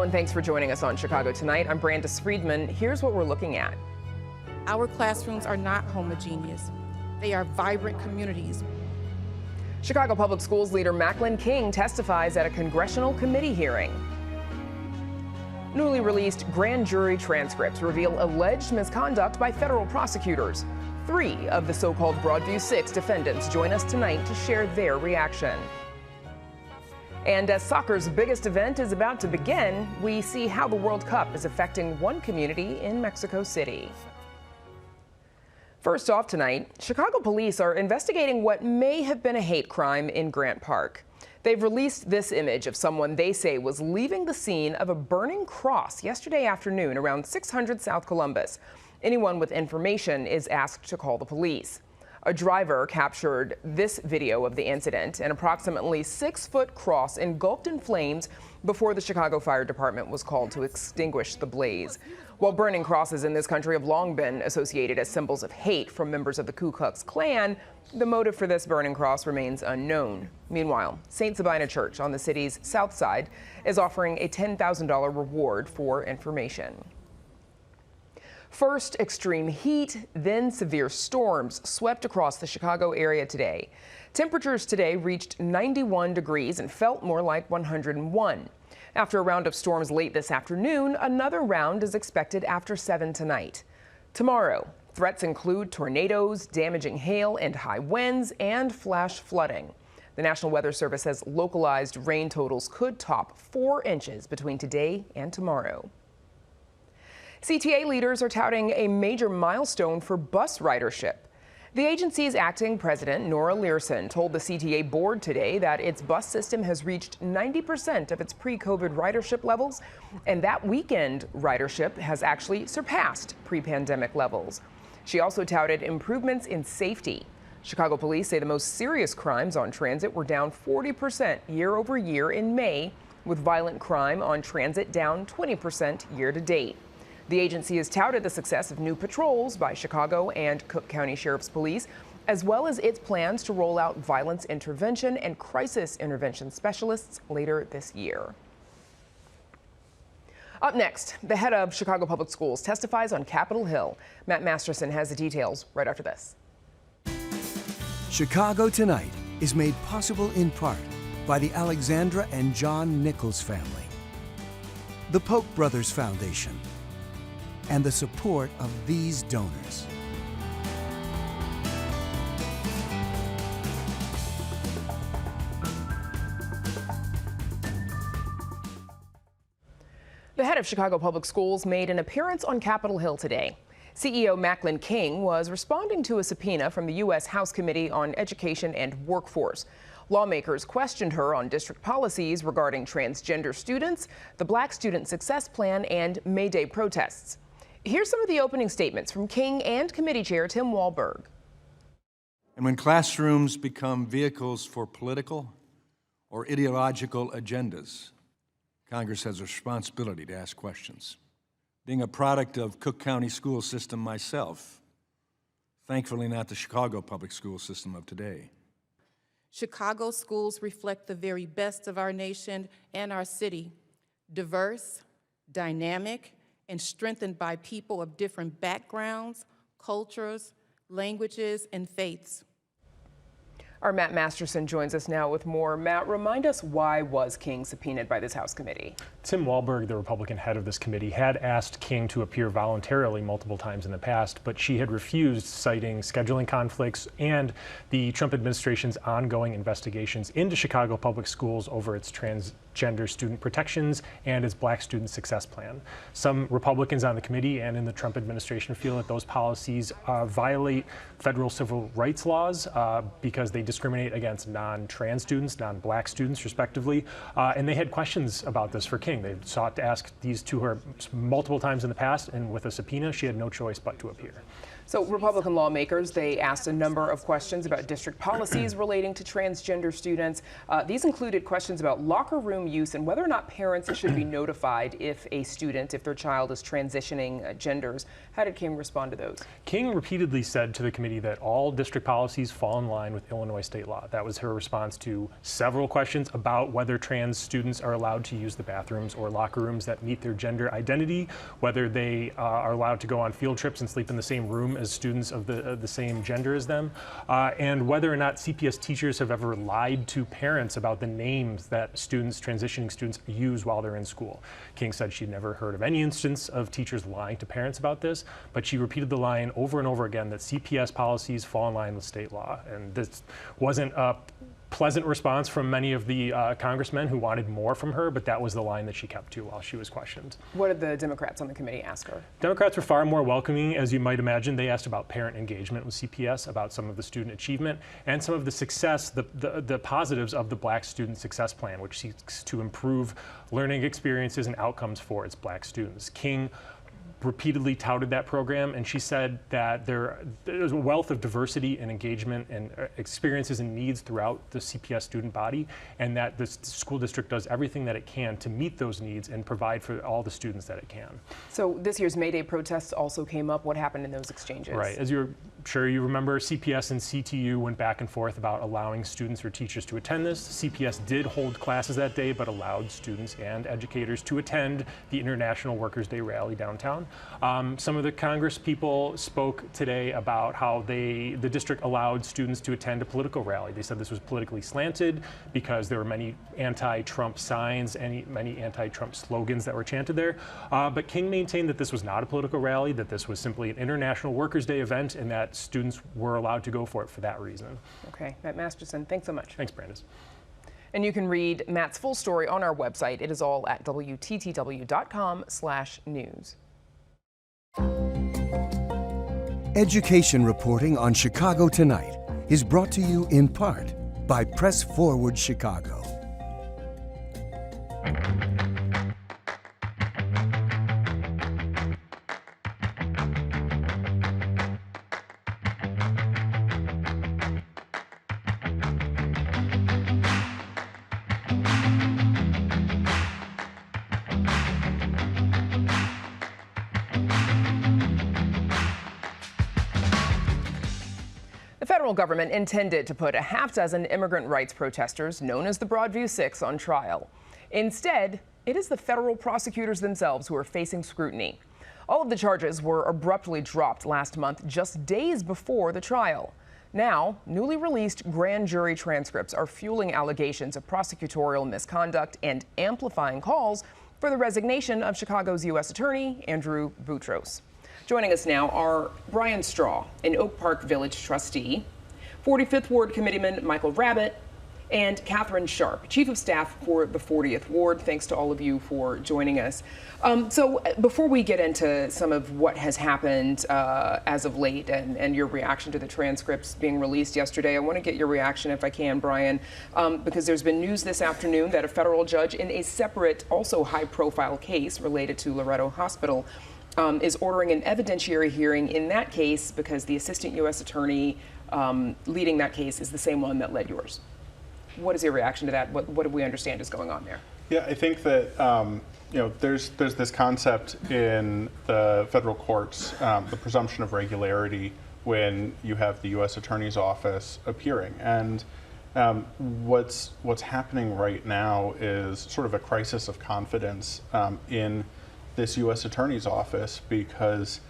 and thanks for joining us on Chicago Tonight. I'm Brandis Friedman. Here's what we're looking at. Our classrooms are not homogeneous. They are vibrant communities. Chicago Public Schools leader Macquline testifies at a congressional committee hearing. Newly released grand jury transcripts reveal alleged misconduct by federal prosecutors. 3 of the so-called Broadview Six defendants join us tonight to share their reaction. And as soccer's biggest event is about to begin, we see how the World Cup is affecting one community in Mexico City. First off tonight, Chicago police are investigating what may have been a hate crime in Grant Park. They've released this image of someone they say was leaving the scene of a burning cross yesterday afternoon around 600 South Columbus. Anyone with information is asked to call the police. A driver captured this video of the incident, an approximately 6-foot cross engulfed in flames before the Chicago Fire Department was called to extinguish the blaze. While burning crosses in this country have long been associated as symbols of hate from members of the Ku Klux Klan, the motive for this burning cross remains unknown. Meanwhile, St. Sabina Church on the city's south side is offering a $10,000 reward for information. First extreme heat, then severe storms swept across the Chicago area today. Temperatures today reached 91 degrees and felt more like 101. After a round of storms late this afternoon, another round is expected after 7 tonight. Tomorrow, threats include tornadoes, damaging hail and high winds, and flash flooding. The National Weather Service says localized rain totals could top 4 inches between today and tomorrow. CTA leaders are touting a major milestone for bus ridership. The agency's acting president, Nora Learson, told the CTA board today that its bus system has reached 90% of its pre-COVID ridership levels, and that weekend ridership has actually surpassed pre-pandemic levels. She also touted improvements in safety. Chicago police say the most serious crimes on transit were down 40% year over year in May, with violent crime on transit down 20% year to date. The agency has touted the success of new patrols by Chicago and Cook County Sheriff's Police, as well as its plans to roll out violence intervention and crisis intervention specialists later this year. Up next, the head of Chicago Public Schools testifies on Capitol Hill. Matt Masterson has the details right after this. Chicago Tonight is made possible in part by the Alexandra and John Nichols family, the Polk Brothers Foundation, and the support of these donors. The head of Chicago Public Schools made an appearance on Capitol Hill today. CEO Macquline was responding to a subpoena from the U.S. House Committee on Education and Workforce. Lawmakers questioned her on district policies regarding transgender students, the Black Student Success Plan, and May Day protests. Here's some of the opening statements from King and committee chair Tim Walberg. And when classrooms become vehicles for political or ideological agendas, Congress has a responsibility to ask questions. Being a product of Cook County school system myself, thankfully not the Chicago public school system of today. Chicago schools reflect the very best of our nation and our city, diverse, dynamic, and strengthened by people of different backgrounds, cultures, languages, and faiths. Our Matt Masterson joins us now with more. Matt, remind us, why was King subpoenaed by this House committee? Tim Walberg, the Republican head of this committee, had asked King to appear voluntarily multiple times in the past, but she had refused, citing scheduling conflicts and the Trump administration's ongoing investigations into Chicago public schools over its transgender student protections and its Black Student Success Plan. Some Republicans on the committee and in the Trump administration feel that those policies violate federal civil rights laws because they discriminate against non-trans students, non-Black students, respectively, and they had questions about this for King. They sought to ask these to her multiple times in the past, and with a subpoena, she had no choice but to appear. So Republican lawmakers, they asked a number of questions about district policies relating to transgender students. These included questions about locker room use and whether or not parents should be notified if their child is transitioning genders. How did King respond to those? King repeatedly said to the committee that all district policies fall in line with Illinois Illinois state law. That was her response to several questions about whether trans students are allowed to use the bathrooms or locker rooms that meet their gender identity, whether they are allowed to go on field trips and sleep in the same room as students of the same gender as them, and whether or not CPS teachers have ever lied to parents about the names that transitioning students use while they're in school. King said she'd never heard of any instance of teachers lying to parents about this, but she repeated the line over and over again that CPS policies fall in line with state law. And this wasn't a pleasant response from many of the congressmen who wanted more from her, but that was the line that she kept to while she was questioned. What did the Democrats on the committee ask her? Democrats were far more welcoming, as you might imagine. They asked about parent engagement with CPS, about some of the student achievement, and some of the success, the positives of the Black Student Success Plan, which seeks to improve learning experiences and outcomes for its Black students. King repeatedly touted that program, and she said that there's a wealth of diversity and engagement and experiences and needs throughout the CPS student body, and that the school district does everything that it can to meet those needs and provide for all the students that it can. So this year's May Day protests also came up. What happened in those exchanges? Right, as you're sure you remember, CPS and CTU went back and forth about allowing students or teachers to attend this. CPS did hold classes that day, but allowed students and educators to attend the International Workers' Day rally downtown. Some of the Congress people spoke today about how the district allowed students to attend a political rally. They said this was politically slanted because there were many anti-Trump signs and many anti-Trump slogans that were chanted there. But King maintained that this was not a political rally, that this was simply an International Workers' Day event, and that students were allowed to go for it for that reason. Okay, Matt Masterson, thanks so much. Thanks, Brandis. And you can read Matt's full story on our website. It is all at WTTW.com/news. Education reporting on Chicago Tonight is brought to you in part by Press Forward Chicago. The federal government intended to put a half dozen immigrant rights protesters known as the Broadview Six on trial. Instead, it is the federal prosecutors themselves who are facing scrutiny. All of the charges were abruptly dropped last month, just days before the trial. Now, newly released grand jury transcripts are fueling allegations of prosecutorial misconduct and amplifying calls for the resignation of Chicago's U.S. Attorney Andrew Boutros. Joining us now are Brian Straw, an Oak Park Village trustee, 45th Ward Committeeman Michael Rabbitt, and Catherine Sharp, Chief of Staff for the 40th Ward. Thanks to all of you for joining us. So before we get into some of what has happened as of late and your reaction to the transcripts being released yesterday, I want to get your reaction, if I can, Brian, because there's been news this afternoon that a federal judge in a separate, also high-profile case related to Loretto Hospital is ordering an evidentiary hearing in that case because the assistant U.S. attorney leading that case is the same one that led yours. What is your reaction to that? What do we understand is going on there? Yeah, I think that there's this concept in the federal courts, the presumption of regularity when you have the U.S. Attorney's Office appearing, and what's happening right now is sort of a crisis of confidence in this U.S. Attorney's Office, because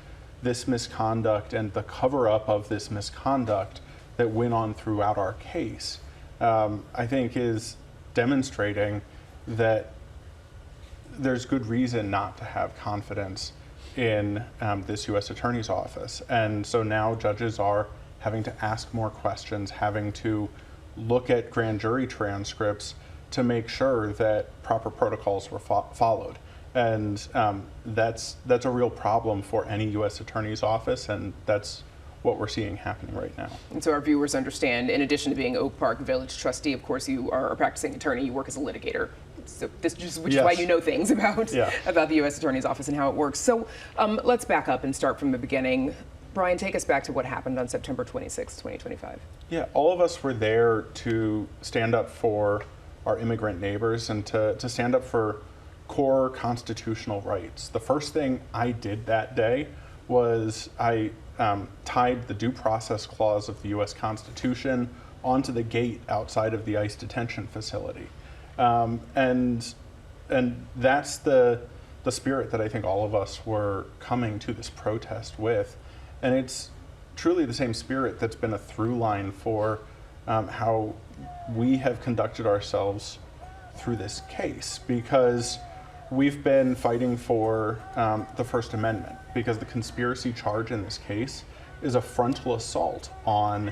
this misconduct and the cover-up of this misconduct that went on throughout our case, I think is demonstrating that there's good reason not to have confidence in this U.S. Attorney's Office. And so now judges are having to ask more questions, having to look at grand jury transcripts to make sure that proper protocols were followed. And that's a real problem for any U.S. Attorney's Office, and that's what we're seeing happening right now. And so our viewers understand, in addition to being Oak Park Village trustee, of course, you are a practicing attorney, you work as a litigator. So which is why you know things about the U.S. Attorney's Office and how it works. So let's back up and start from the beginning. Brian, take us back to what happened on September 26, 2025. Yeah, all of us were there to stand up for our immigrant neighbors and to stand up for core constitutional rights. The first thing I did that day was I tied the due process clause of the U.S. Constitution onto the gate outside of the ICE detention facility. And that's the spirit that I think all of us were coming to this protest with. And it's truly the same spirit that's been a through line for how we have conducted ourselves through this case, because we've been fighting for the First Amendment, because the conspiracy charge in this case is a frontal assault on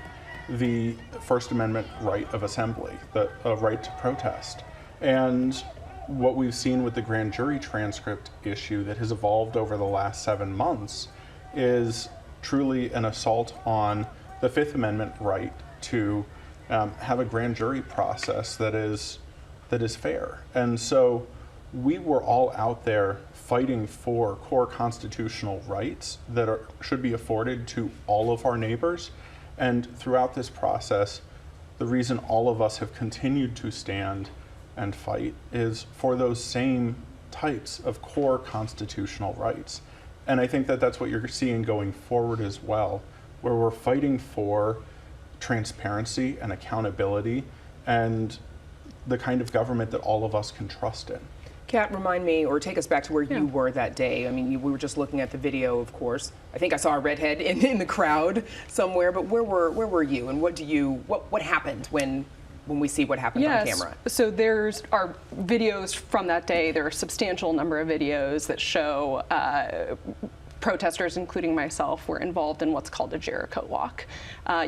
the First Amendment right of assembly, the right to protest. And what we've seen with the grand jury transcript issue that has evolved over the last 7 months is truly an assault on the Fifth Amendment right to have a grand jury process that is fair. And so we were all out there fighting for core constitutional rights that should be afforded to all of our neighbors. And throughout this process, the reason all of us have continued to stand and fight is for those same types of core constitutional rights. And I think that that's what you're seeing going forward as well, where we're fighting for transparency and accountability and the kind of government that all of us can trust in. Kat, remind me, or take us back to where you were that day. I mean, we were just looking at the video, of course. I think I saw a redhead in the crowd somewhere, but where were you, and what happened when we see what happened on camera? So there's our videos from that day. There are a substantial number of videos that show protesters, including myself, were involved in what's called a Jericho walk.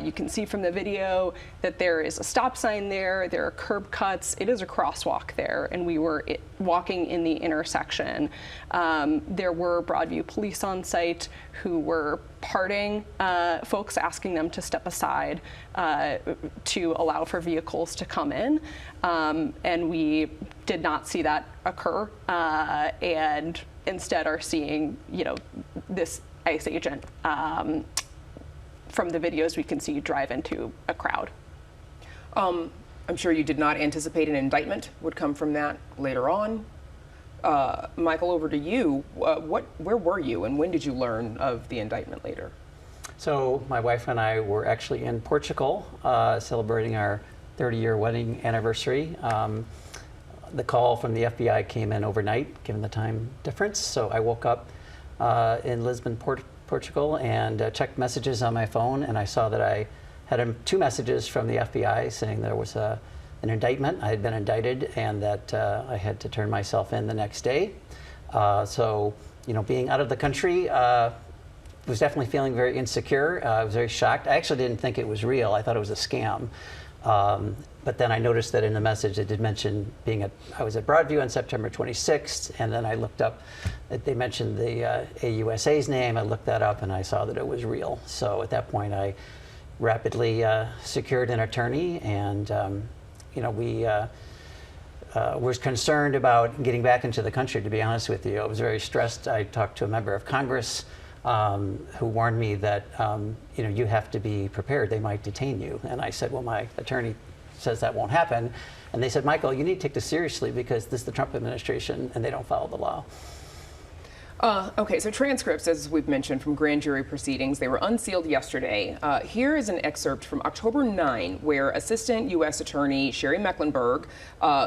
You can see from the video that there is a stop sign there, there are curb cuts, it is a crosswalk there, and we were walking in the intersection. There were Broadview police on site who were parting folks, asking them to step aside to allow for vehicles to come in, and we did not see that occur, and instead are seeing, this ICE agent from the videos we can see drive into a crowd. I'm sure you did not anticipate an indictment would come from that later on. Michael, over to you. Where were you, and when did you learn of the indictment later? So my wife and I were actually in Portugal celebrating our 30-year wedding anniversary. The call from the FBI came in overnight, given the time difference. So I woke up in Lisbon, Portugal, and checked messages on my phone, and I saw that I had 2 messages from the FBI saying there was an indictment. I had been indicted, and that I had to turn myself in the next day. So, being out of the country, was definitely feeling very insecure. I was very shocked. I actually didn't think it was real. I thought it was a scam. But then I noticed that in the message it did mention I was at Broadview on September 26th, and then I looked up that they mentioned the AUSA's name. I looked that up and I saw that it was real. So at that point I rapidly secured an attorney, and we was concerned about getting back into the country, to be honest with you. I was very stressed. I talked to a member of Congress who warned me that you have to be prepared, they might detain you. And I said, well, my attorney says that won't happen. And they said, Michael, you need to take this seriously because this is the Trump administration and they don't follow the law. Okay, so transcripts, as we've mentioned, from grand jury proceedings, they were unsealed yesterday. Here is an excerpt from October 9, where Assistant U.S. Attorney Sherry Mecklenburg,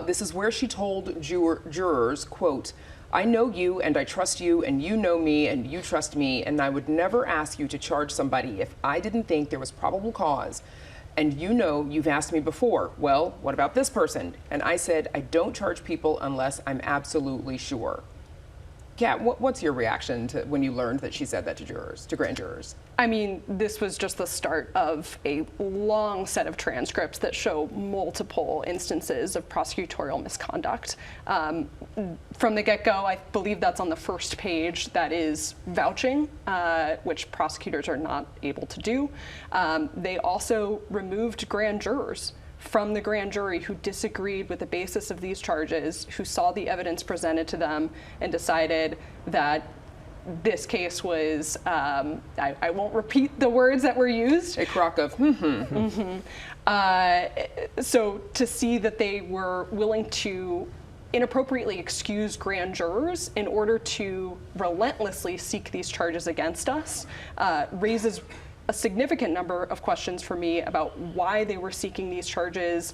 this is where she told jurors, quote, "I know you and I trust you and you know me and you trust me, and I would never ask you to charge somebody if I didn't think there was probable cause. And you've asked me before, well, what about this person? And I said, I don't charge people unless I'm absolutely sure." Kat, what's your reaction to when you learned that she said that to grand jurors? I mean, this was just the start of a long set of transcripts that show multiple instances of prosecutorial misconduct. From the get-go, I believe that's on the first page, that is vouching, which prosecutors are not able to do. They also removed grand jurors from the grand jury who disagreed with the basis of these charges, who saw the evidence presented to them and decided that this case was, I won't repeat the words that were used. A crock of So to see that they were willing to inappropriately excuse grand jurors in order to relentlessly seek these charges against us raises a significant number of questions for me about why they were seeking these charges,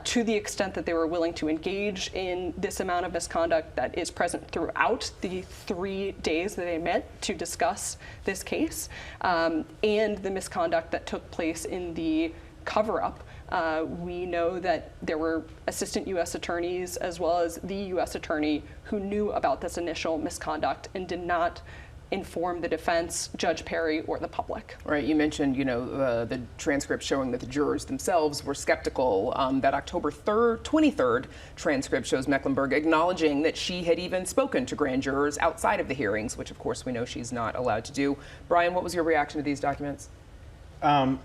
to the extent that they were willing to engage in this amount of misconduct that is present throughout the 3 days that they met to discuss this case, and the misconduct that took place in the cover-up. We know that there were assistant U.S. attorneys as well as the U.S. attorney who knew about this initial misconduct and did not inform the defense, Judge Perry, or the public. Right, you mentioned, the transcript showing that the jurors themselves were skeptical. That October 23rd transcript shows Mecklenburg acknowledging that she had even spoken to grand jurors outside of the hearings, which of course we know she's not allowed to do. Brian, what was your reaction to these documents? I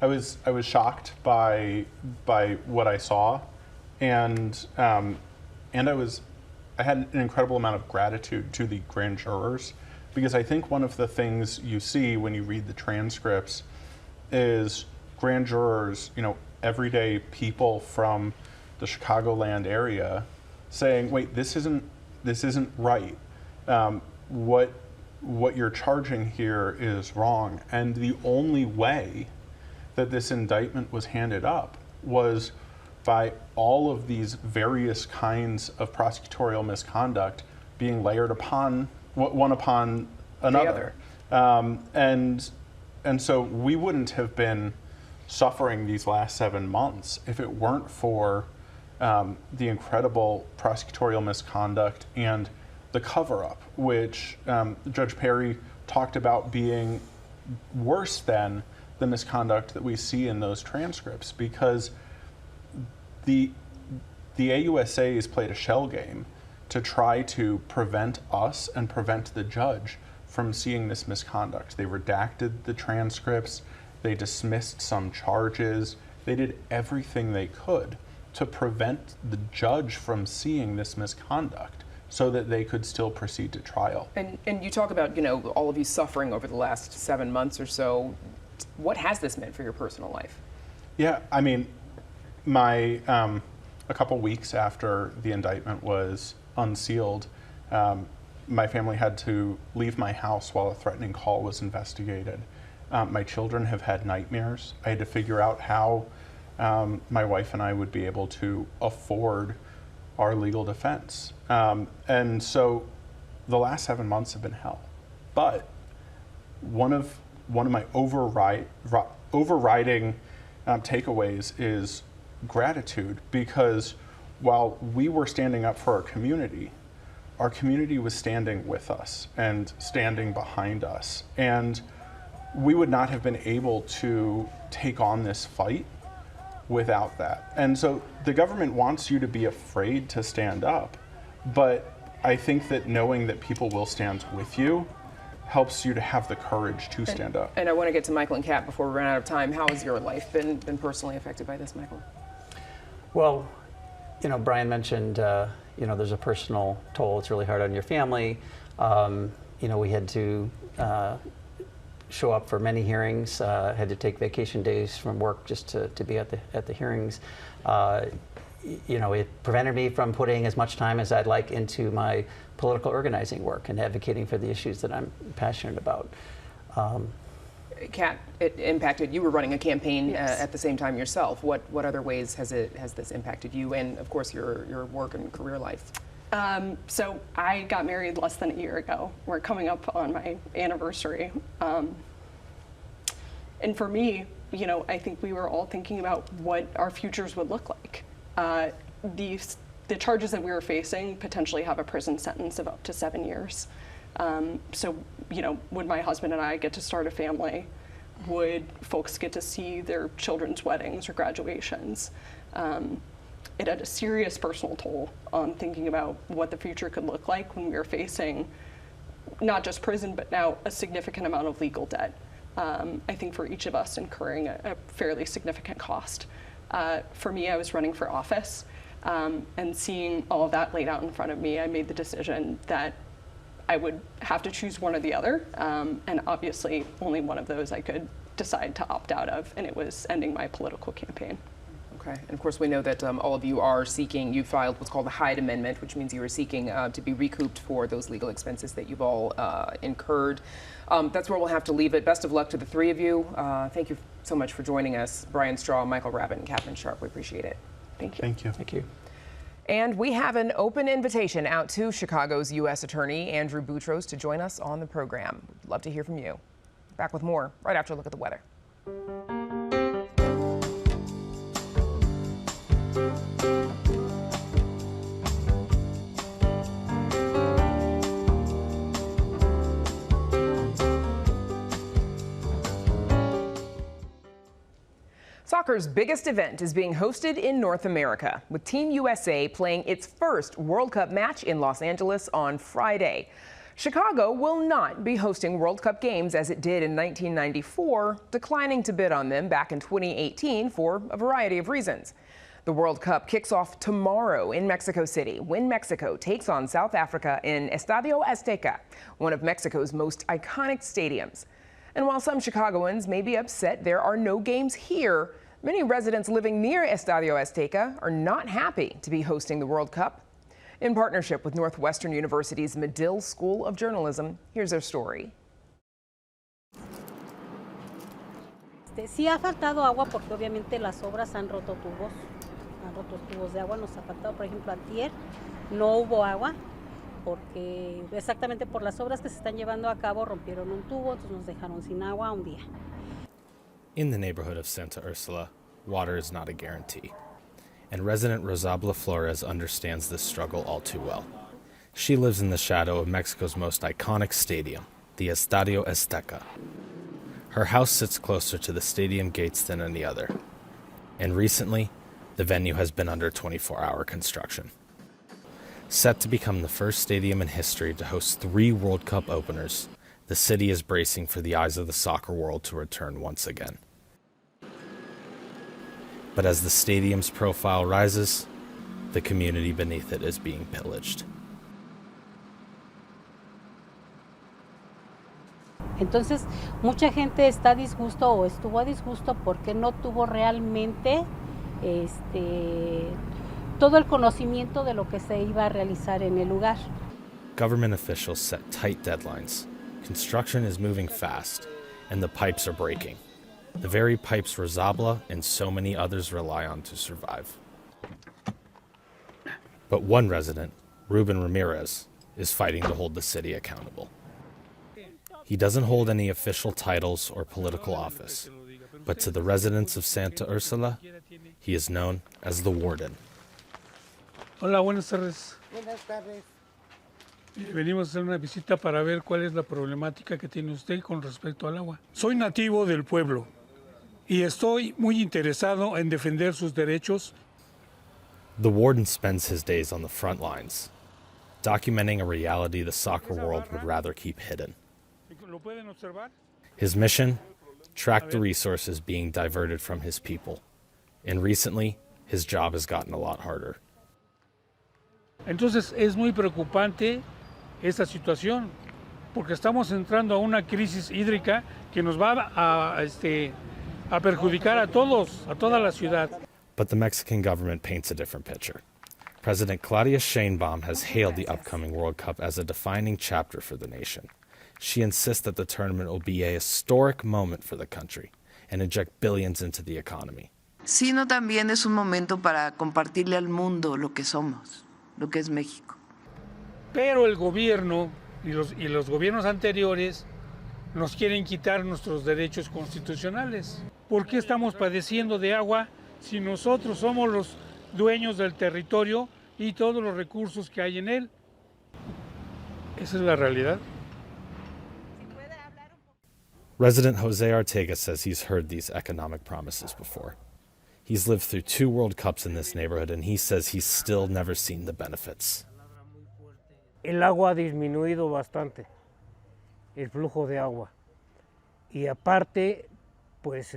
was shocked by what I saw, and I had an incredible amount of gratitude to the grand jurors, because I think one of the things you see when you read the transcripts is grand jurors, everyday people from the Chicagoland area saying, wait, this isn't right. What you're charging here is wrong. And the only way that this indictment was handed up was by all of these various kinds of prosecutorial misconduct being layered upon one upon another. And so we wouldn't have been suffering these last 7 months if it weren't for the incredible prosecutorial misconduct and the cover-up, which Judge Perry talked about being worse than the misconduct that we see in those transcripts, because the AUSA has played a shell game to try to prevent us and prevent the judge from seeing this misconduct. They redacted the transcripts, they dismissed some charges, they did everything they could to prevent the judge from seeing this misconduct so that they could still proceed to trial. And you talk about, all of you suffering over the last 7 months or so. What has this meant for your personal life? Yeah, I mean, a couple weeks after the indictment was unsealed, my family had to leave my house while a threatening call was investigated. My children have had nightmares. I had to figure out how my wife and I would be able to afford our legal defense. And so the last 7 months have been hell. But one of my overriding takeaways is gratitude, because while we were standing up for our community was standing with us and standing behind us. And we would not have been able to take on this fight without that. And so the government wants you to be afraid to stand up, but I think that knowing that people will stand with you helps you to have the courage to stand up. And I want to get to Michael and Kat before we run out of time. How has your life been personally affected by this, Michael? Well, Brian mentioned, there's a personal toll. It's really hard on your family. We had to show up for many hearings, had to take vacation days from work just to be at the hearings. It prevented me from putting as much time as I'd like into my political organizing work and advocating for the issues that I'm passionate about. Kat, it impacted, you were running a campaign Yes. at the same time yourself. What other ways has this impacted you and, of course, your work and career life? So I got married less than a year ago. We're coming up on my anniversary. And for me, I think we were all thinking about what our futures would look like. The charges that we were facing potentially have a prison sentence of up to 7 years. So, would my husband and I get to start a family? Would folks get to see their children's weddings or graduations? It had a serious personal toll on thinking about what the future could look like when we were facing not just prison, but now a significant amount of legal debt. I think for each of us incurring a fairly significant cost. For me, I was running for office, and seeing all of that laid out in front of me, I made the decision that I would have to choose one or the other, and obviously only one of those I could decide to opt out of, and it was ending my political campaign. Okay, and of course we know that all of you are seeking, you filed what's called the Hyde Amendment, which means you are seeking to be recouped for those legal expenses that you've all incurred. That's where we'll have to leave it. Best of luck to the three of you. Thank you so much for joining us, Brian Straw, Michael Rabbitt, and Catherine Sharp. We appreciate it. Thank you. Thank you. Thank you. And we have an open invitation out to Chicago's U.S. Attorney Andrew Boutros to join us on the program. We'd love to hear from you. Back with more right after a look at the weather. Soccer's biggest event is being hosted in North America, with Team USA playing its first World Cup match in Los Angeles on Friday. Chicago will not be hosting World Cup games as it did in 1994, declining to bid on them back in 2018 for a variety of reasons. The World Cup kicks off tomorrow in Mexico City when Mexico takes on South Africa in Estadio Azteca, one of Mexico's most iconic stadiums. And while some Chicagoans may be upset there are no games here, many residents living near Estadio Azteca are not happy to be hosting the World Cup. In partnership with Northwestern University's Medill School of Journalism, here's their story. Sí ha faltado agua porque obviamente las obras han roto tubos de agua, nos ha faltado, por ejemplo, antier no hubo agua porque exactamente por las obras que se están llevando a cabo rompieron un tubo, entonces nos dejaron sin agua un día. In the neighborhood of Santa Ursula, water is not a guarantee, and resident Rosabla Flores understands this struggle all too well. She lives in the shadow of Mexico's most iconic stadium, the Estadio Azteca. Her house sits closer to the stadium gates than any other, and recently, the venue has been under 24-hour construction. Set to become the first stadium in history to host 3 World Cup openers, the city is bracing for the eyes of the soccer world to return once again. But as the stadium's profile rises, the community beneath it is being pillaged. Entonces, mucha gente está a disgusto o estuvo a disgusto porque no tuvo realmente todo el conocimiento de lo que se iba a realizar en el lugar. Government officials set tight deadlines. Construction is moving fast, and the pipes are breaking. The very pipes Rosabla and so many others rely on to survive. But one resident, Ruben Ramirez, is fighting to hold the city accountable. He doesn't hold any official titles or political office, but to the residents of Santa Ursula, he is known as the Warden. Hola, buenas tardes. Buenas tardes. Venimos a hacer una visita para ver cuál es la problemática que tiene usted con respecto al agua. Soy nativo del pueblo y estoy muy interesado en defender sus derechos. The Warden spends his days on the front lines, documenting a reality the soccer world would rather keep hidden. His mission? Track the resources being diverted from his people. And recently, his job has gotten a lot harder. Entonces es muy preocupante esta situación porque estamos entrando a una crisis hídrica que nos va a perjudicar a todos, a toda la ciudad. But the Mexican government paints a different picture. President Claudia Sheinbaum has hailed the upcoming World Cup as a defining chapter for the nation. She insists that the tournament will be a historic moment for the country and inject billions into the economy. Sino también es un momento para compartirle al mundo lo que somos, lo que es México. Pero el gobierno y los gobiernos anteriores nos quieren quitar nuestros derechos constitucionales. ¿Por qué estamos padeciendo de agua si nosotros somos los dueños del territorio y todos los recursos que hay en él? Esa es la realidad. Resident Jose Arteaga says he's heard these economic promises before. He's lived through 2 World Cups in this neighborhood, and he says he's still never seen the benefits. El agua ha disminuido bastante, el flujo de agua. Y aparte, pues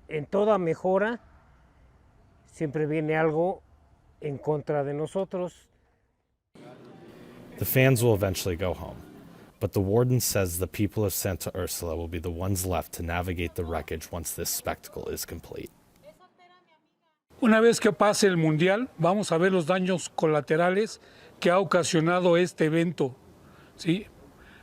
en toda mejora siempre viene algo en contra de nosotros. The fans will eventually go home, but the warden says the people of Santa Ursula will be the ones left to navigate the wreckage once this spectacle is complete. Una vez que pase el Mundial, vamos a ver los daños colaterales que ha ocasionado este evento, ¿sí?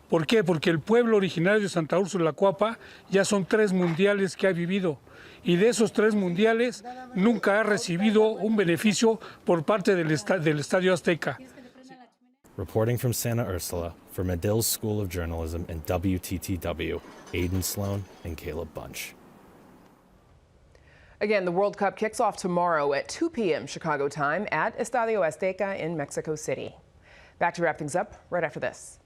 ¿Por qué? Porque el pueblo originario de Santa Úrsula de la Cuapa ya son 3 mundiales que ha vivido, y de esos 3 mundiales nunca ha recibido un beneficio por parte del Estadio Azteca. Reporting from Santa Ursula, for Medill's School of Journalism and WTTW, Aidan Sloan and Caleb Bunch. Again, the World Cup kicks off tomorrow at 2 p.m. Chicago time at Estadio Azteca in Mexico City. Back to wrap things up right after this.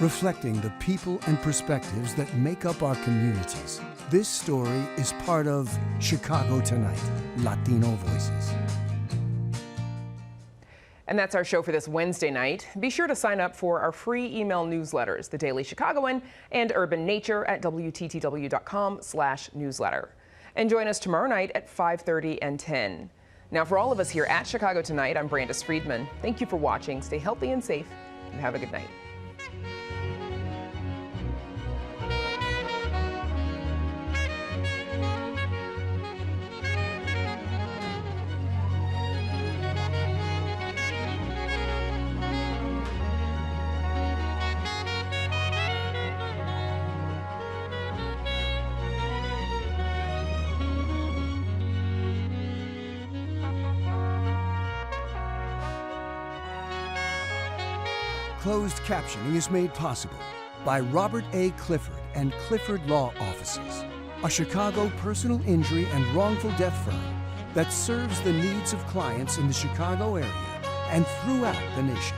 Reflecting the people and perspectives that make up our communities, this story is part of Chicago Tonight, Latino Voices. And that's our show for this Wednesday night. Be sure to sign up for our free email newsletters, The Daily Chicagoan and Urban Nature at WTTW.com/newsletter. And join us tomorrow night at 5:30 and 10. Now, for all of us here at Chicago Tonight, I'm Brandis Friedman. Thank you for watching. Stay healthy and safe, and have a good night. Closed captioning is made possible by Robert A. Clifford and Clifford Law Offices, a Chicago personal injury and wrongful death firm that serves the needs of clients in the Chicago area and throughout the nation.